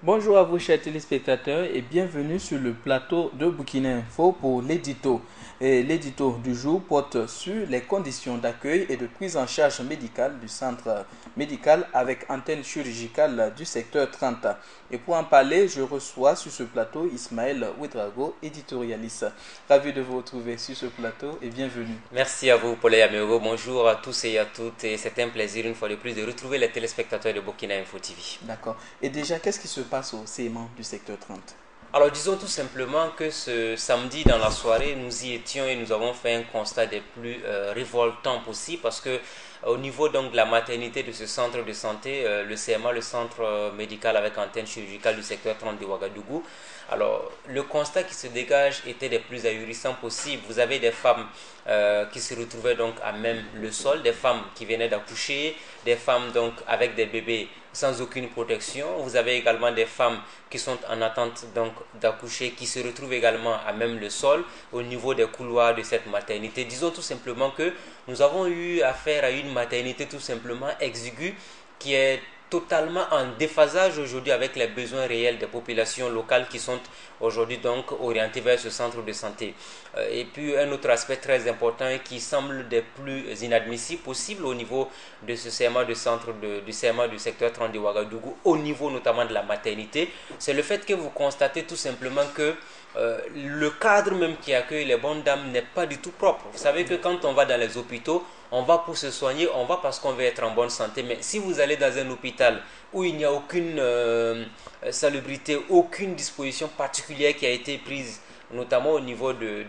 Bonjour à vous chers téléspectateurs et bienvenue sur le plateau de Burkina Info pour l'édito. L'édito du jour porte sur les conditions d'accueil et de prise en charge médicale du centre médical avec antenne chirurgicale du secteur 30. Et pour en parler, je reçois sur ce plateau Ismaël Ouedraogo, éditorialiste. Ravi de vous retrouver sur ce plateau et bienvenue. Merci à vous Paul Yamego, bonjour à tous et à toutes et c'est un plaisir une fois de plus de retrouver les téléspectateurs de Burkina Info TV. D'accord. Et déjà, qu'est-ce qui se passe au CMA du secteur 30? Alors disons tout simplement que ce samedi dans la soirée, nous y étions et nous avons fait un constat des plus révoltants possible parce que au niveau donc de la maternité de ce centre de santé, le CMA, le centre médical avec antenne chirurgicale du secteur 30 de Ouagadougou, alors le constat qui se dégage était des plus ahurissants possibles. Vous avez des femmes qui se retrouvaient donc à même le sol, des femmes qui venaient d'accoucher, des femmes donc avec des bébés sans aucune protection. Vous avez également des femmes qui sont en attente donc d'accoucher, qui se retrouvent également à même le sol au niveau des couloirs de cette maternité. Disons tout simplement que nous avons eu affaire à une maternité tout simplement exiguë qui est totalement en déphasage aujourd'hui avec les besoins réels des populations locales qui sont aujourd'hui donc orientées vers ce centre de santé. Et puis un autre aspect très important qui semble des plus inadmissibles possibles au niveau de ce CMA du CMA du secteur 30 de Ouagadougou, au niveau notamment de la maternité, c'est le fait que vous constatez tout simplement que le cadre même qui accueille les bonnes dames n'est pas du tout propre. Vous savez que quand on va dans les hôpitaux, on va pour se soigner, on va parce qu'on veut être en bonne santé. Mais si vous allez dans un hôpital où il n'y a aucune salubrité, aucune disposition particulière qui a été prise, notamment au niveau de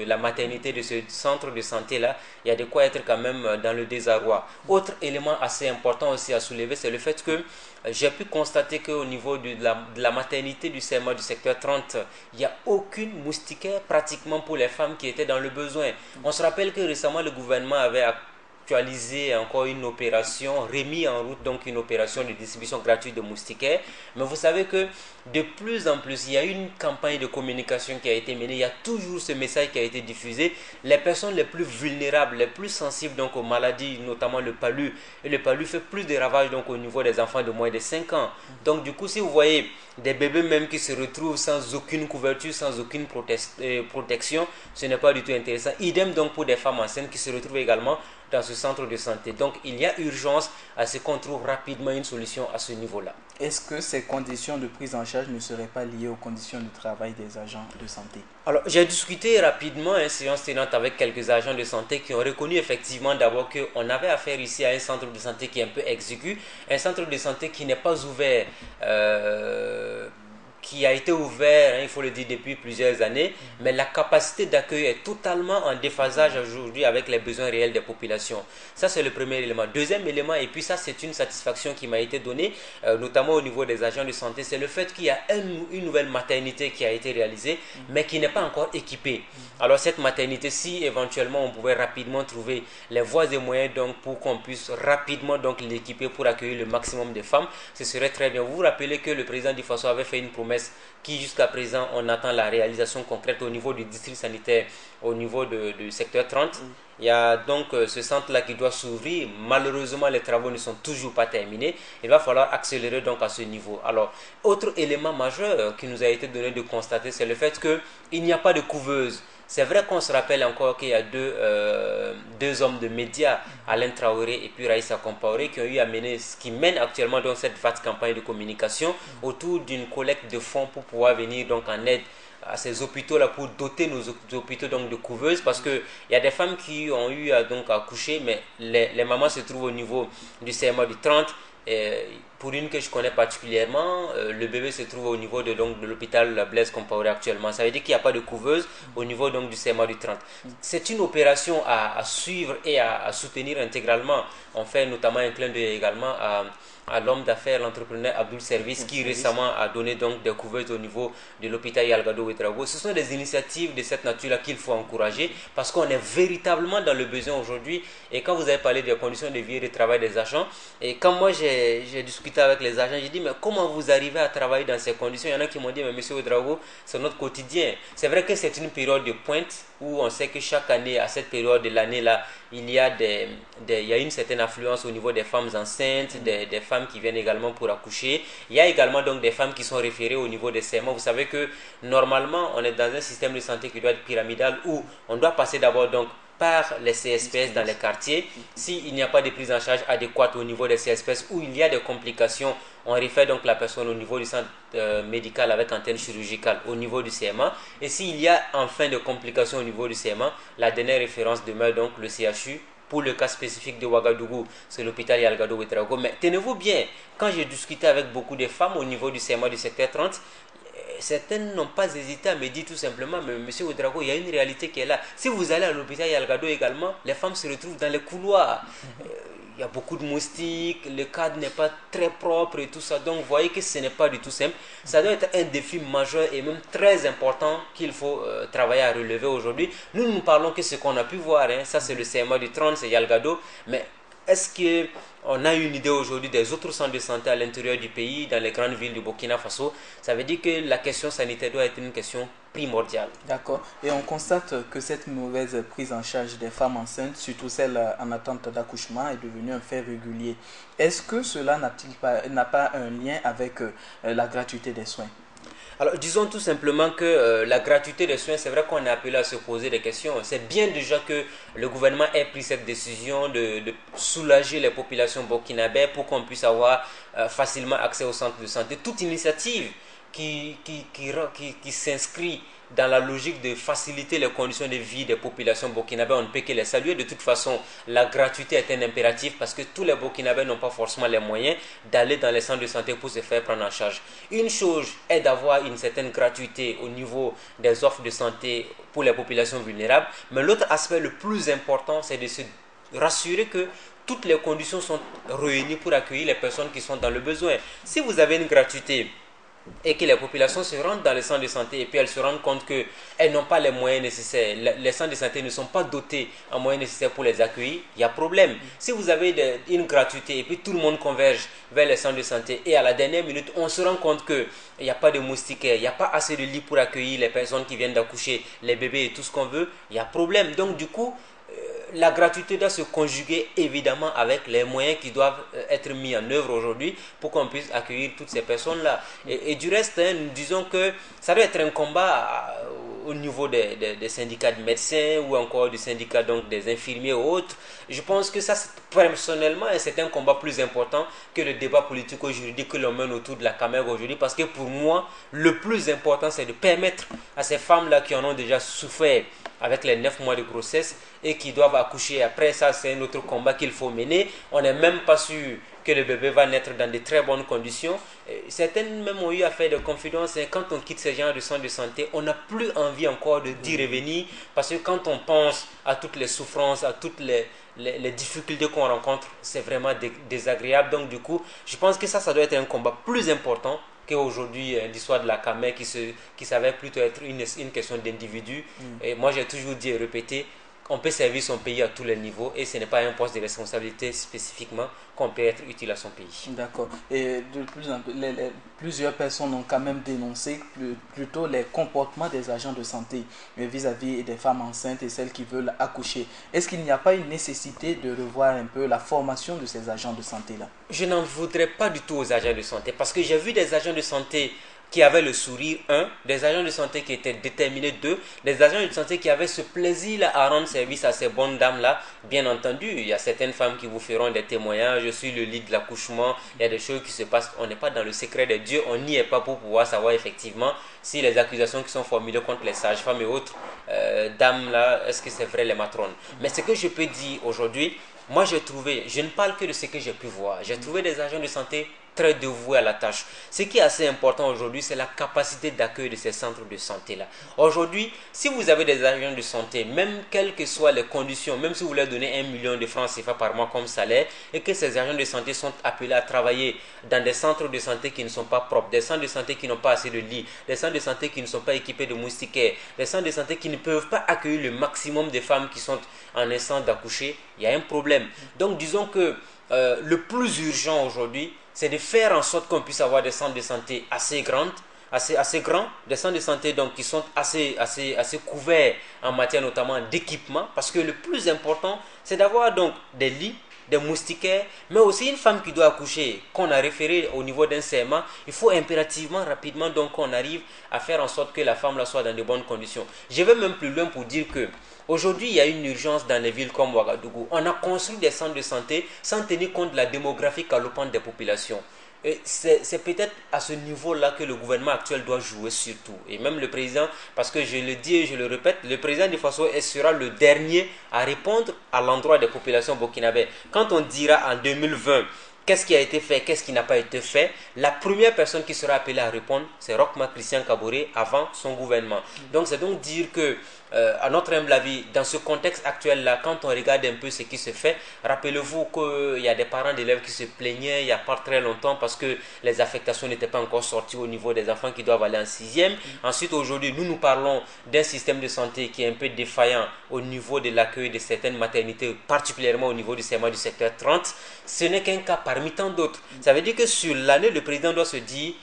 la maternité de ce centre de santé-là, il y a de quoi être quand même dans le désarroi. Autre élément assez important aussi à soulever, c'est le fait que j'ai pu constater qu'au niveau de la maternité du CMA du secteur 30, il n'y a aucune moustiquaire pratiquement pour les femmes qui étaient dans le besoin. On se rappelle que récemment, le gouvernement avait actualisé encore une opération, remis en route donc une opération de distribution gratuite de moustiquaires. Mais vous savez que de plus en plus, il y a une campagne de communication qui a été menée, il y a toujours ce message qui a été diffusé. Les personnes les plus vulnérables, les plus sensibles donc aux maladies, notamment le palu, et le palu fait plus de ravages donc au niveau des enfants de moins de 5 ans. Donc du coup, si vous voyez des bébés même qui se retrouvent sans aucune couverture, sans aucune protection, ce n'est pas du tout intéressant. Idem donc pour des femmes enceintes qui se retrouvent également dans ce centre de santé. Donc il y a urgence à ce qu'on trouve rapidement une solution à ce niveau-là. Est-ce que ces conditions de prise en charge ne seraient pas liées aux conditions de travail des agents de santé? Alors, j'ai discuté rapidement une séance tenante avec quelques agents de santé qui ont reconnu effectivement d'abord qu'on avait affaire ici à un centre de santé qui est un peu exigu, un centre de santé qui n'est pas ouvert, qui a été ouvert, il faut le dire, depuis plusieurs années, mais la capacité d'accueil est totalement en déphasage aujourd'hui avec les besoins réels des populations. Ça, c'est le premier élément. Deuxième élément, et puis ça, c'est une satisfaction qui m'a été donnée, notamment au niveau des agents de santé, c'est le fait qu'il y a une nouvelle maternité qui a été réalisée, mais qui n'est pas encore équipée. Alors, cette maternité, si éventuellement on pouvait rapidement trouver les voies et moyens donc, pour qu'on puisse rapidement donc, l'équiper pour accueillir le maximum de femmes, ce serait très bien. Vous vous rappelez que le président Faso avait fait une promesse qui jusqu'à présent on attend la réalisation concrète au niveau du district sanitaire, au niveau du secteur 30. Il y a donc ce centre-là qui doit s'ouvrir. Malheureusement, les travaux ne sont toujours pas terminés. Il va falloir accélérer donc à ce niveau. Alors, autre élément majeur qui nous a été donné de constater, c'est le fait qu'il n'y a pas de couveuse. C'est vrai qu'on se rappelle encore qu'il y a deux hommes de médias, Alain Traoré et puis Raïssa Compaoré, qui ont eu à mener, qui mènent actuellement donc cette vaste campagne de communication autour d'une collecte de fonds pour pouvoir venir donc en aide à ces hôpitaux-là pour doter nos hôpitaux donc de couveuses, parce qu'il y a des femmes qui ont eu donc à accoucher, mais les mamans se trouvent au niveau du CMA du 30. Et pour une que je connais particulièrement, le bébé se trouve au niveau de l'hôpital Blaise Compaoré actuellement. Ça veut dire qu'il n'y a pas de couveuse au niveau donc, du CMA du 30. C'est une opération à suivre et à soutenir intégralement. On fait notamment un clin d'œil également à l'homme d'affaires, l'entrepreneur Abdoul Service, qui récemment a donné donc des couveuses au niveau de l'hôpital Yalgado Ouedraogo. Ce sont des initiatives de cette nature-là qu'il faut encourager parce qu'on est véritablement dans le besoin aujourd'hui. Et quand vous avez parlé des conditions de vie et de travail des agents, et quand moi j'ai discuté avec les agents, j'ai dit mais comment vous arrivez à travailler dans ces conditions? Il y en a qui m'ont dit mais monsieur Ouedraogo, c'est notre quotidien. C'est vrai que c'est une période de pointe où on sait que chaque année, à cette période de l'année-là, il y a une certaine affluence au niveau des femmes enceintes, des femmes femmes qui viennent également pour accoucher. Il y a également donc des femmes qui sont référées au niveau des CMA. Vous savez que normalement, on est dans un système de santé qui doit être pyramidal où on doit passer d'abord donc par les CSPS dans les quartiers. S'il n'y a pas de prise en charge adéquate au niveau des CSPS ou il y a des complications, on réfère donc la personne au niveau du centre médical avec antenne chirurgicale au niveau du CMA. Et s'il y a enfin des complications au niveau du CMA, la dernière référence demeure donc le CHU. Pour le cas spécifique de Ouagadougou, c'est l'hôpital Yalgado Ouedraogo. Mais tenez-vous bien, quand j'ai discuté avec beaucoup de femmes au niveau du CMA du secteur 30, certaines n'ont pas hésité à me dire tout simplement, mais monsieur Ouedraogo, il y a une réalité qui est là. Si vous allez à l'hôpital Yalgado également, les femmes se retrouvent dans les couloirs. Il y a beaucoup de moustiques, le cadre n'est pas très propre et tout ça. Donc vous voyez que ce n'est pas du tout simple. Ça doit être un défi majeur et même très important qu'il faut travailler à relever aujourd'hui. Nous, nous parlons que ce qu'on a pu voir, hein, ça c'est le CMA du 30, c'est Yalgado, mais est-ce qu'on a une idée aujourd'hui des autres centres de santé à l'intérieur du pays, dans les grandes villes du Burkina Faso? Ça veut dire que la question sanitaire doit être une question primordiale. D'accord. Et on constate que cette mauvaise prise en charge des femmes enceintes, surtout celles en attente d'accouchement, est devenue un fait régulier. Est-ce que cela n'a pas un lien avec la gratuité des soins? Alors, disons tout simplement que la gratuité des soins, c'est vrai qu'on est appelé à se poser des questions. C'est bien déjà que le gouvernement ait pris cette décision de soulager les populations burkinabées pour qu'on puisse avoir facilement accès aux centres de santé. Toute initiative qui s'inscrit dans la logique de faciliter les conditions de vie des populations burkinabées, on ne peut que les saluer. De toute façon, la gratuité est un impératif parce que tous les burkinabés n'ont pas forcément les moyens d'aller dans les centres de santé pour se faire prendre en charge. Une chose est d'avoir une certaine gratuité au niveau des offres de santé pour les populations vulnérables, mais l'autre aspect le plus important, c'est de se rassurer que toutes les conditions sont réunies pour accueillir les personnes qui sont dans le besoin. Si vous avez une gratuité et que les populations se rendent dans les centres de santé et puis elles se rendent compte qu'elles n'ont pas les moyens nécessaires, les centres de santé ne sont pas dotés en moyens nécessaires pour les accueillir, il y a problème. Si vous avez une gratuité et puis tout le monde converge vers les centres de santé et à la dernière minute on se rend compte qu'il n'y a pas de moustiquaires, il n'y a pas assez de lits pour accueillir les personnes qui viennent d'accoucher, les bébés et tout ce qu'on veut, il y a problème. Donc du coup, la gratuité doit se conjuguer évidemment avec les moyens qui doivent être mis en œuvre aujourd'hui pour qu'on puisse accueillir toutes ces personnes-là. Et du reste, hein, nous disons que ça doit être un combat au niveau des syndicats de médecins ou encore du syndicat donc, des infirmiers ou autres. Je pense que ça, personnellement, c'est un combat plus important que le débat politico-juridique que l'on mène autour de la Camargue aujourd'hui, parce que pour moi, le plus important, c'est de permettre à ces femmes-là qui en ont déjà souffert avec les 9 mois de grossesse et qui doivent accoucher. Après ça, c'est un autre combat qu'il faut mener. On n'est même pas sûr que le bébé va naître dans de très bonnes conditions. Certaines même ont eu à faire des confidences. Quand on quitte ce genre de centre de santé, on n'a plus envie encore d'y revenir, parce que quand on pense à toutes les souffrances, à toutes les difficultés qu'on rencontre, c'est vraiment désagréable. Donc du coup, je pense que ça doit être un combat plus important qu'aujourd'hui l'histoire de la Camargue qui s'avère plutôt être une question d'individu. Et moi j'ai toujours dit et répété, on peut servir son pays à tous les niveaux et ce n'est pas un poste de responsabilité spécifiquement qu'on peut être utile à son pays. D'accord. Et de plus en plus, plusieurs personnes ont quand même dénoncé plutôt les comportements des agents de santé vis-à-vis des femmes enceintes et celles qui veulent accoucher. Est-ce qu'il n'y a pas une nécessité de revoir un peu la formation de ces agents de santé-là? Je n'en voudrais pas du tout aux agents de santé, parce que j'ai vu des agents de santé qui avaient le sourire, des agents de santé qui étaient déterminés, des agents de santé qui avaient ce plaisir-là à rendre service à ces bonnes dames-là. Bien entendu, il y a certaines femmes qui vous feront des témoignages sur le lit de l'accouchement, il y a des choses qui se passent, on n'est pas dans le secret de Dieu, on n'y est pas pour pouvoir savoir effectivement si les accusations qui sont formulées contre les sages-femmes et autres dames-là, est-ce que c'est vrai les matrones. Mais ce que je peux dire aujourd'hui, moi j'ai trouvé, je ne parle que de ce que j'ai pu voir, j'ai trouvé des agents de santé très dévoués à la tâche. Ce qui est assez important aujourd'hui, c'est la capacité d'accueil de ces centres de santé-là. Aujourd'hui, si vous avez des agents de santé, même quelles que soient les conditions, même si vous leur donnez 1 million de francs CFA par mois comme salaire, et que ces agents de santé sont appelés à travailler dans des centres de santé qui ne sont pas propres, des centres de santé qui n'ont pas assez de lits, des centres de santé qui ne sont pas équipés de moustiquaires, des centres de santé qui ne peuvent pas accueillir le maximum de femmes qui sont en instance d'accoucher, il y a un problème. Donc disons que le plus urgent aujourd'hui, c'est de faire en sorte qu'on puisse avoir des centres de santé assez grands, des centres de santé donc, qui sont assez couverts en matière notamment d'équipement, parce que le plus important, c'est d'avoir donc des lits, des moustiquaires, mais aussi une femme qui doit accoucher, qu'on a référé au niveau d'un serment, il faut impérativement, rapidement, donc qu'on arrive à faire en sorte que la femme là soit dans de bonnes conditions. Je vais même plus loin pour dire que aujourd'hui, il y a une urgence dans les villes comme Ouagadougou. On a construit des centres de santé sans tenir compte de la démographie galopante des populations. C'est peut-être à ce niveau-là que le gouvernement actuel doit jouer surtout. Et même le président, parce que je le dis et je le répète, le président de Faso sera le dernier à répondre à l'endroit des populations burkinabées. Quand on dira en 2020 qu'est-ce qui a été fait, qu'est-ce qui n'a pas été fait, la première personne qui sera appelée à répondre, c'est Rochma Christian Kaboré avant son gouvernement. Donc c'est donc dire que à notre humble avis, dans ce contexte actuel-là, quand on regarde un peu ce qui se fait, rappelez-vous qu'il y a des parents d'élèves qui se plaignaient il n'y a pas très longtemps parce que les affectations n'étaient pas encore sorties au niveau des enfants qui doivent aller en 6e. Ensuite, aujourd'hui, nous parlons d'un système de santé qui est un peu défaillant au niveau de l'accueil de certaines maternités, particulièrement au niveau du serment du secteur 30. Ce n'est qu'un cas parmi tant d'autres. Ça veut dire que sur l'année, le président doit se dire,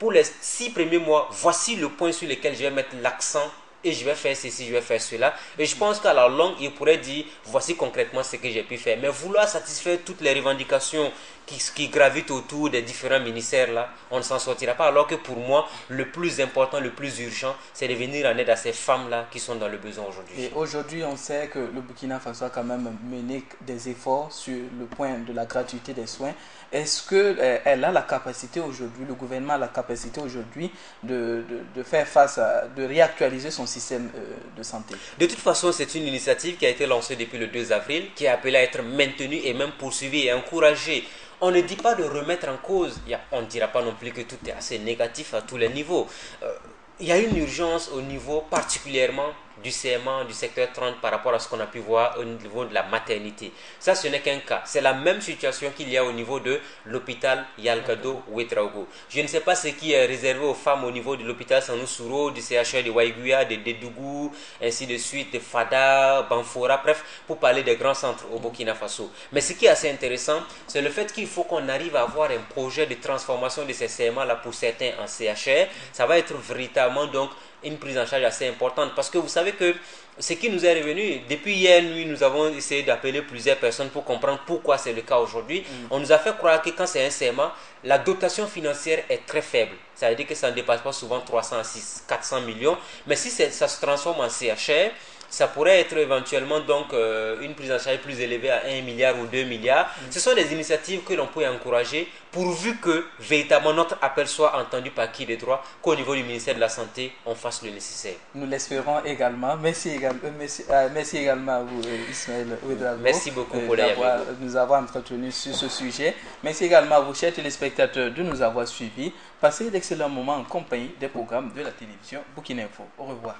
pour les 6 premiers mois, voici le point sur lequel je vais mettre l'accent et je vais faire ceci, je vais faire cela. Et je pense qu'à la longue, il pourrait dire, voici concrètement ce que j'ai pu faire. Mais vouloir satisfaire toutes les revendications qui gravitent autour des différents ministères, là, on ne s'en sortira pas. Alors que pour moi, le plus important, le plus urgent, c'est de venir en aide à ces femmes-là qui sont dans le besoin aujourd'hui. Et aujourd'hui, on sait que le Burkina Faso a quand même mené des efforts sur le point de la gratuité des soins. Est-ce qu'elle a la capacité aujourd'hui, le gouvernement a la capacité aujourd'hui de faire face de réactualiser son système de santé? De toute façon, c'est une initiative qui a été lancée depuis le 2 avril, qui est appelée à être maintenue et même poursuivie et encouragée. On ne dit pas de remettre en cause, on ne dira pas non plus que tout est assez négatif à tous les niveaux. Il y a une urgence au niveau particulièrement du serment du secteur 30 par rapport à ce qu'on a pu voir au niveau de la maternité. Ça, ce n'est qu'un cas. C'est la même situation qu'il y a au niveau de l'hôpital Yalgado Ouedraogo. Je ne sais pas ce qui est réservé aux femmes au niveau de l'hôpital Sanoussouro, du CHR de Waiguya, de Dédougou, ainsi de suite, de Fada, Banfora, bref, pour parler des grands centres au Burkina Faso. Mais ce qui est assez intéressant, c'est le fait qu'il faut qu'on arrive à avoir un projet de transformation de ces serments-là pour certains en CHR. Ça va être véritablement donc une prise en charge assez importante parce que vous savez que ce qui nous est revenu, depuis hier nuit, nous avons essayé d'appeler plusieurs personnes pour comprendre pourquoi c'est le cas aujourd'hui. On nous a fait croire que quand c'est un serment, la dotation financière est très faible. Ça veut dire que ça ne dépasse pas souvent 300 à 400 millions. Mais si ça se transforme en CHR, ça pourrait être éventuellement donc une prise en charge plus élevée à 1 milliard ou 2 milliards. Ce sont des initiatives que l'on peut encourager pourvu que véritablement notre appel soit entendu par qui de droit, qu'au niveau du ministère de la Santé, on fasse le nécessaire. Nous l'espérons également. Merci également à vous, Ismaël Ouedraogo. Merci beaucoup pour nous avoir entretenu sur ce sujet. Merci également à vous, chers téléspectateurs, de nous avoir suivis. Passez d'excellents moments en compagnie des programmes de la télévision Burkina Info. Au revoir.